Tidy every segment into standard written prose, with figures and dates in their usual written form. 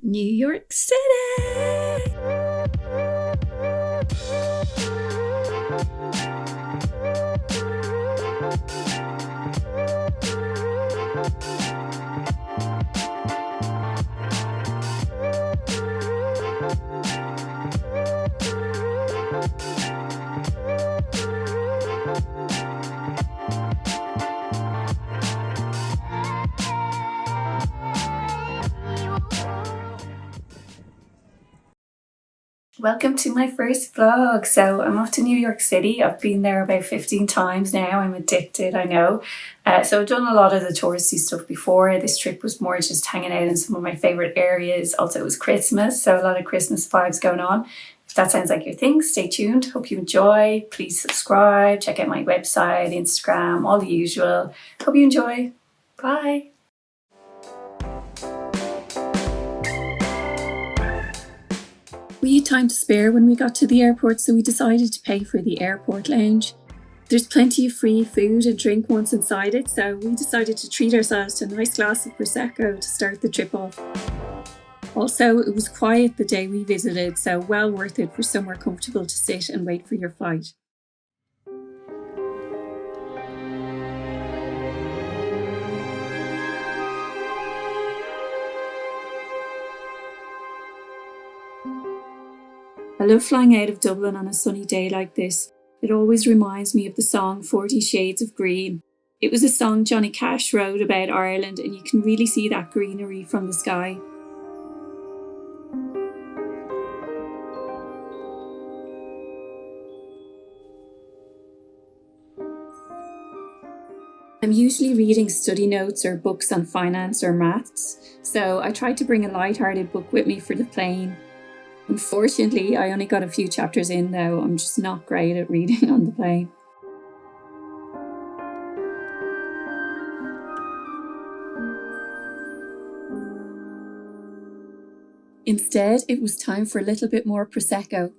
New York City! Welcome to my first vlog. So I'm off to New York City. I've been there about 15 times now. I'm addicted, I know. So I've done a lot of the touristy stuff before. This trip was more just hanging out in some of my favourite areas. Also, it was Christmas, so a lot of Christmas vibes going on. If that sounds like your thing, stay tuned. Hope you enjoy. Please subscribe. Check out my website, Instagram, all the usual. Hope you enjoy. Bye. We had time to spare when we got to the airport, so we decided to pay for the airport lounge. There's plenty of free food and drink once inside it, so we decided to treat ourselves to a nice glass of Prosecco to start the trip off. Also, it was quiet the day we visited, so well worth it for somewhere comfortable to sit and wait for your flight. I love flying out of Dublin on a sunny day like this. It always reminds me of the song 40 Shades of Green. It was a song Johnny Cash wrote about Ireland, and you can really see that greenery from the sky. I'm usually reading study notes or books on finance or maths, so I tried to bring a light-hearted book with me for the plane. Unfortunately, I only got a few chapters in though. I'm just not great at reading on the plane. Instead, it was time for a little bit more Prosecco.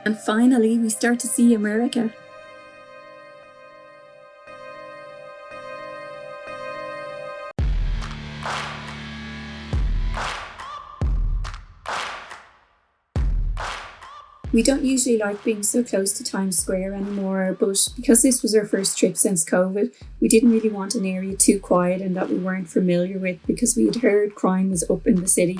And finally, we start to see America. We don't usually like being so close to Times Square anymore, but because this was our first trip since COVID, we didn't really want an area too quiet and that we weren't familiar with because we had heard crime was up in the city.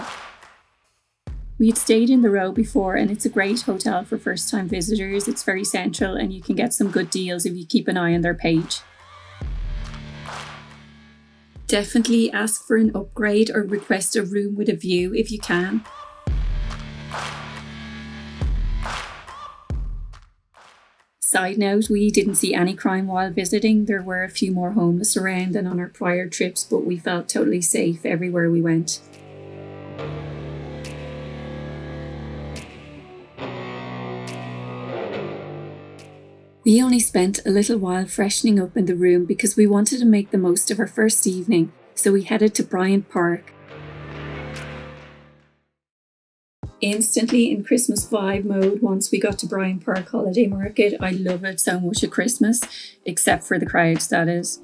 We had stayed in the Row before, and it's a great hotel for first-time visitors. It's very central and you can get some good deals if you keep an eye on their page. Definitely ask for an upgrade or request a room with a view if you can. Side note, we didn't see any crime while visiting. There were a few more homeless around than on our prior trips, but we felt totally safe everywhere we went. We only spent a little while freshening up in the room because we wanted to make the most of our first evening, so we headed to Bryant Park. Instantly in Christmas vibe mode once we got to Bryant Park Holiday Market. I love it so much at Christmas, except for the crowds, that is.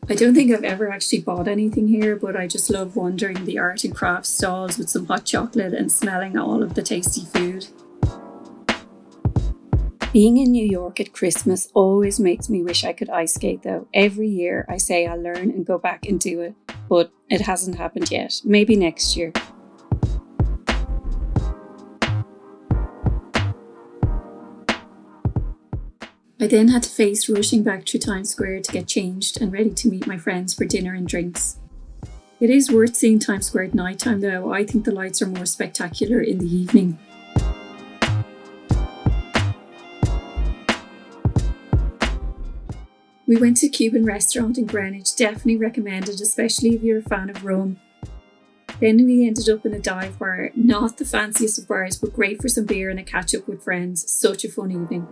I don't think I've ever actually bought anything here, but I just love wandering the art and crafts stalls with some hot chocolate and smelling all of the tasty food. Being in New York at Christmas always makes me wish I could ice skate though. Every year I say I'll learn and go back and do it, but it hasn't happened yet. Maybe next year. I then had to face rushing back through Times Square to get changed and ready to meet my friends for dinner and drinks. It is worth seeing Times Square at night time though. I think the lights are more spectacular in the evening. We went to a Cuban restaurant in Greenwich, definitely recommended, especially if you're a fan of rum. Then we ended up in a dive bar, not the fanciest of bars, but great for some beer and a catch up with friends. Such a fun evening.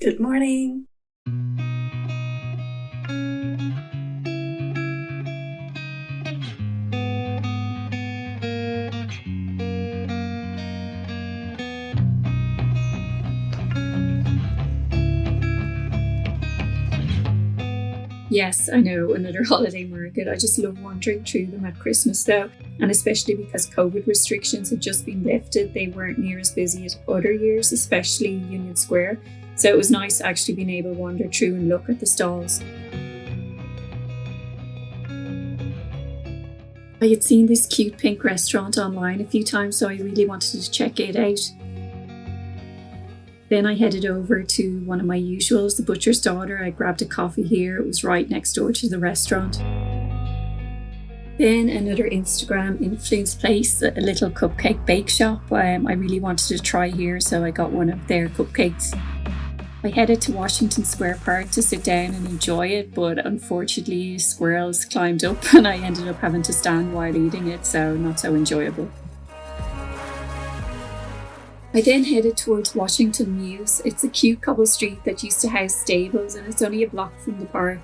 Good morning. Yes, I know, another holiday market. I just love wandering through them at Christmas though, and especially because COVID restrictions had just been lifted, they weren't near as busy as other years, especially Union Square. So it was nice actually being able to wander through and look at the stalls. I had seen this cute pink restaurant online a few times, so I really wanted to check it out. Then I headed over to one of my usuals, the Butcher's Daughter. I grabbed a coffee here. It was right next door to the restaurant. Then another Instagram influence place, a little cupcake bake shop. I really wanted to try here, so I got one of their cupcakes. I headed to Washington Square Park to sit down and enjoy it, but unfortunately squirrels climbed up and I ended up having to stand while eating it, so not so enjoyable. I then headed towards Washington Mews. It's a cute cobble street that used to house stables and it's only a block from the park.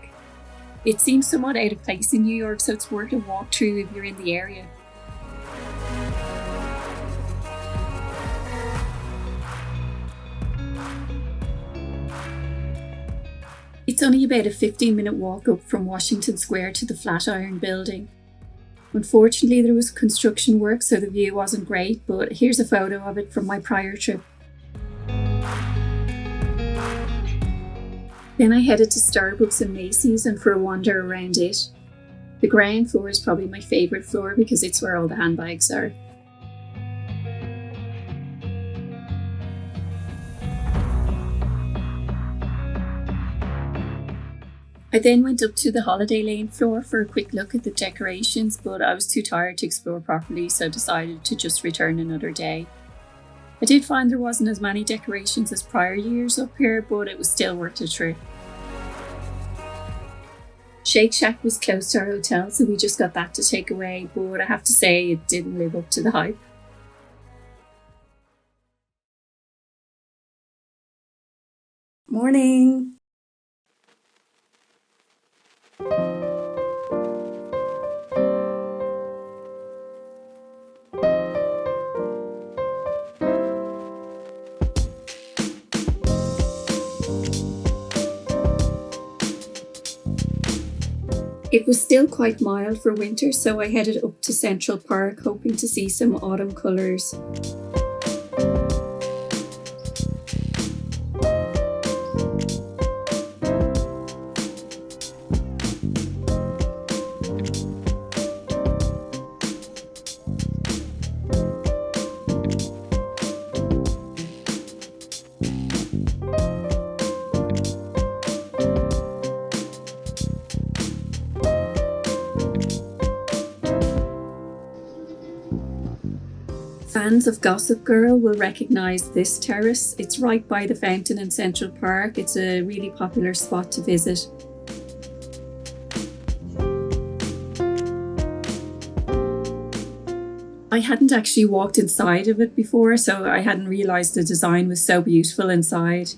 It seems somewhat out of place in New York, so it's worth a walk through if you're in the area. It's only about a 15-minute walk up from Washington Square to the Flatiron building. Unfortunately, there was construction work, so the view wasn't great, but here's a photo of it from my prior trip. Then I headed to Starbucks and Macy's and for a wander around it. The ground floor is probably my favourite floor because it's where all the handbags are. I then went up to the Holiday Lane floor for a quick look at the decorations, but I was too tired to explore properly, so decided to just return another day. I did find there wasn't as many decorations as prior years up here, but it was still worth a trip. Shake Shack was close to our hotel, so we just got that to take away, but I have to say it didn't live up to the hype. Morning! It was still quite mild for winter, so I headed up to Central Park, hoping to see some autumn colours. Fans of Gossip Girl will recognise this terrace. It's right by the fountain in Central Park. It's a really popular spot to visit. I hadn't actually walked inside of it before, so I hadn't realised the design was so beautiful inside.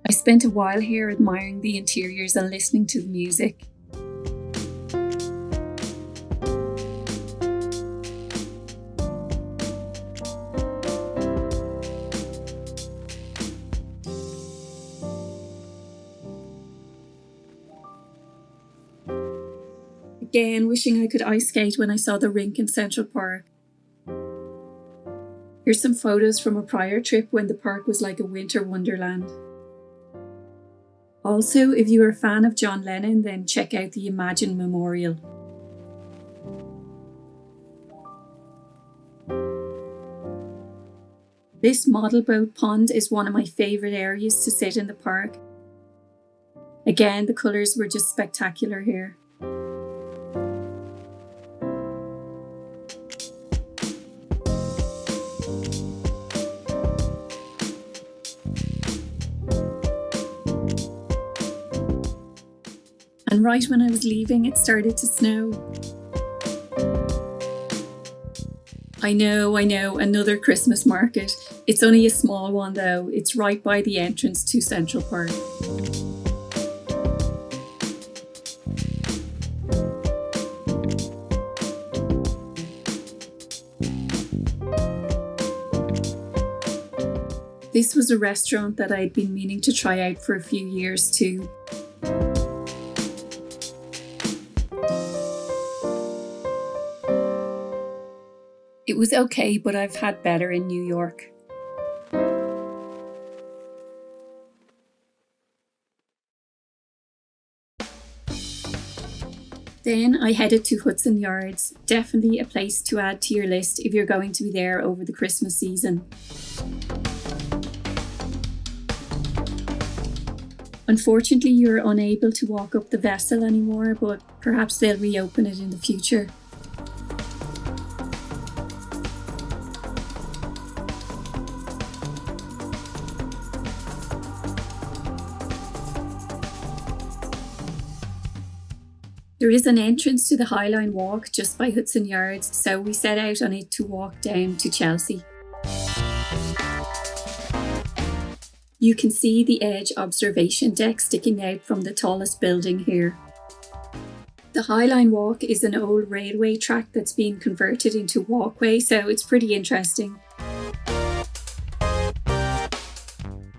I spent a while here admiring the interiors and listening to the music. Again, wishing I could ice skate when I saw the rink in Central Park. Here's some photos from a prior trip when the park was like a winter wonderland. Also, if you are a fan of John Lennon, then check out the Imagine Memorial. This model boat pond is one of my favourite areas to sit in the park. Again, the colours were just spectacular here. And right when I was leaving, it started to snow. I know, another Christmas market. It's only a small one though. It's right by the entrance to Central Park. This was a restaurant that I'd been meaning to try out for a few years too. It was okay, but I've had better in New York. Then I headed to Hudson Yards, definitely a place to add to your list if you're going to be there over the Christmas season. Unfortunately, you're unable to walk up the vessel anymore, but perhaps they'll reopen it in the future. There is an entrance to the High Line Walk just by Hudson Yards, so we set out on it to walk down to Chelsea. You can see the edge observation deck sticking out from the tallest building here. The High Line Walk is an old railway track that's been converted into walkway, so it's pretty interesting.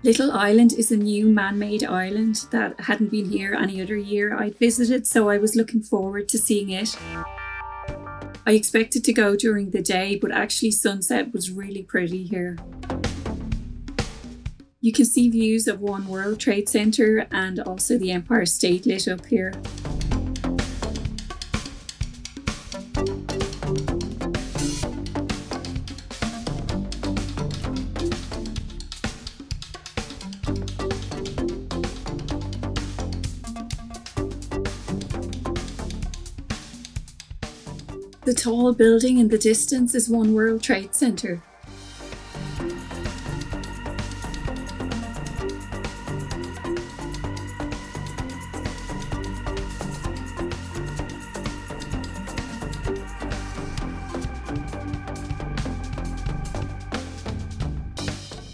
Little Island is a new man-made island that hadn't been here any other year I'd visited, so I was looking forward to seeing it. I expected to go during the day, but actually sunset was really pretty here. You can see views of One World Trade Center and also the Empire State lit up here. The tall building in the distance is One World Trade Center.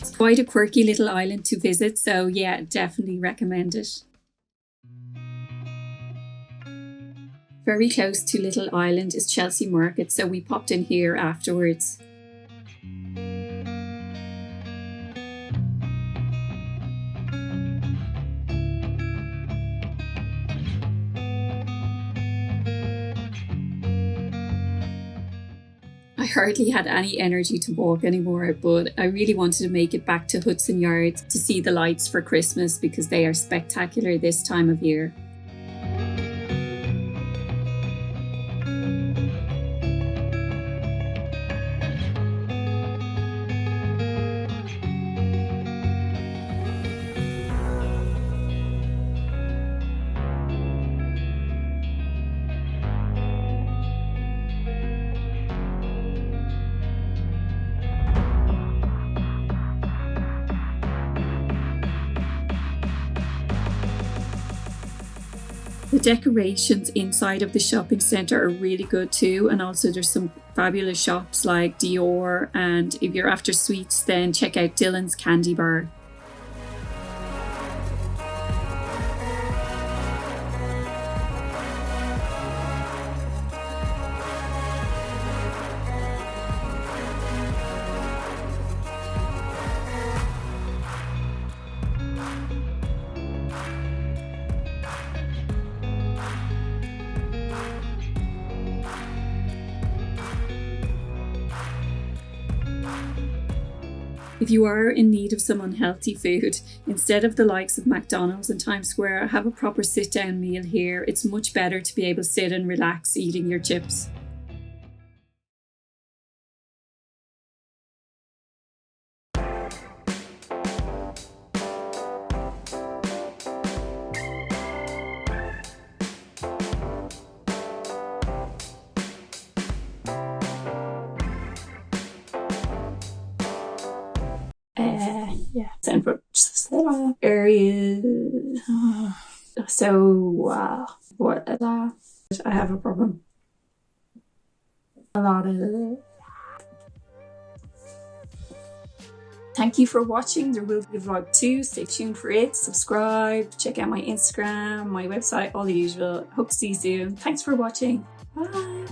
It's quite a quirky little island to visit, so yeah, definitely recommend it. Very close to Little Island is Chelsea Market, so we popped in here afterwards. I hardly had any energy to walk anymore, but I really wanted to make it back to Hudson Yards to see the lights for Christmas because they are spectacular this time of year. The decorations inside of the shopping centre are really good too, and also there's some fabulous shops like Dior, and if you're after sweets then check out Dylan's Candy Bar. If you are in need of some unhealthy food, instead of the likes of McDonald's and Times Square, have a proper sit-down meal here. It's much better to be able to sit and relax eating your chips. Yeah, Central area. So, what? I have a problem. A lot of. Thank you for watching. There will be vlog 2. Stay tuned for it. Subscribe. Check out my Instagram, my website, all the usual. Hope to see you soon. Thanks for watching. Bye.